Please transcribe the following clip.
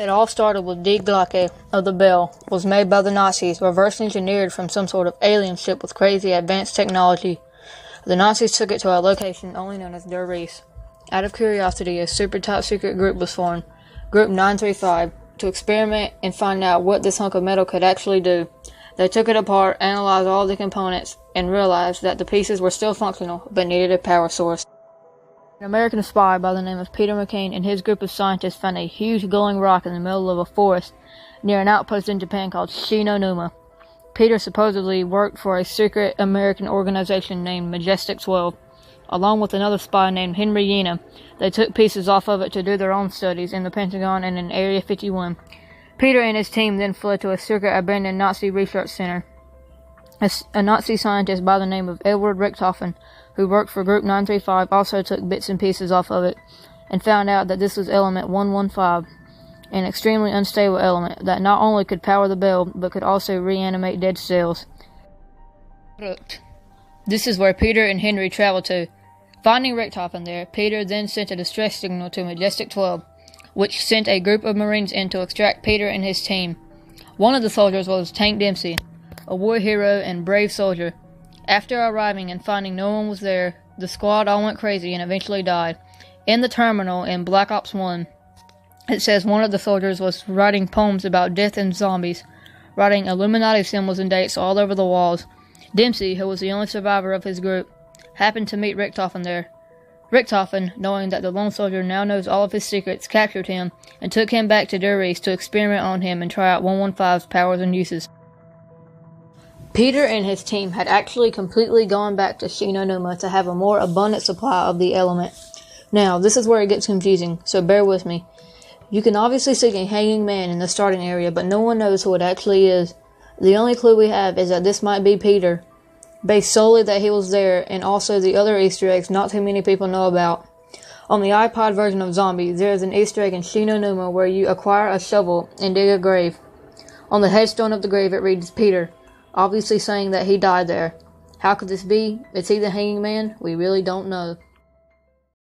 It all started with Die Glocke of the bell was made by the Nazis, reverse engineered from some sort of alien ship with crazy advanced technology. The Nazis took it to a location only known as Der Reese. Out of curiosity, a super top secret group was formed, Group 935, to experiment and find out what this hunk of metal could actually do. They took it apart, analyzed all the components, and realized that the pieces were still functional but needed a power source. An American spy by the name of Peter McCain and his group of scientists found a huge glowing rock in the middle of a forest near an outpost in Japan called Shinonuma. Peter supposedly worked for a secret American organization named Majestic 12. Along with another spy named Henry Yena, they took pieces off of it to do their own studies in the Pentagon and in Area 51. Peter and his team then fled to a secret abandoned Nazi research center. A Nazi scientist by the name of Edward Richthofen, who worked for Group 935, also took bits and pieces off of it and found out that this was element 115, an extremely unstable element that not only could power the bell but could also reanimate dead cells. This is where Peter and Henry traveled to. Finding Richthofen there, Peter then sent a distress signal to Majestic 12, which sent a group of Marines in to extract Peter and his team. One of the soldiers was Tank Dempsey, a war hero and brave soldier. After arriving and finding no one was there, the squad all went crazy and eventually died. In the terminal in Black Ops 1, it says one of the soldiers was writing poems about death and zombies, writing Illuminati symbols and dates all over the walls. Dempsey, who was the only survivor of his group, happened to meet Richthofen there. Richthofen, knowing that the lone soldier now knows all of his secrets, captured him and took him back to Der Reese to experiment on him and try out 115's powers and uses. Peter and his team had actually completely gone back to Shinonuma to have a more abundant supply of the element. Now, this is where it gets confusing, so bear with me. You can obviously see a hanging man in the starting area, but no one knows who it actually is. The only clue we have is that this might be Peter, based solely that he was there, and also the other Easter eggs not too many people know about. On the iPod version of Zombie, there is an Easter egg in Shinonuma where you acquire a shovel and dig a grave. On the headstone of the grave it reads Peter, obviously saying that he died there. How could this be? Is he the hanging man? We really don't know.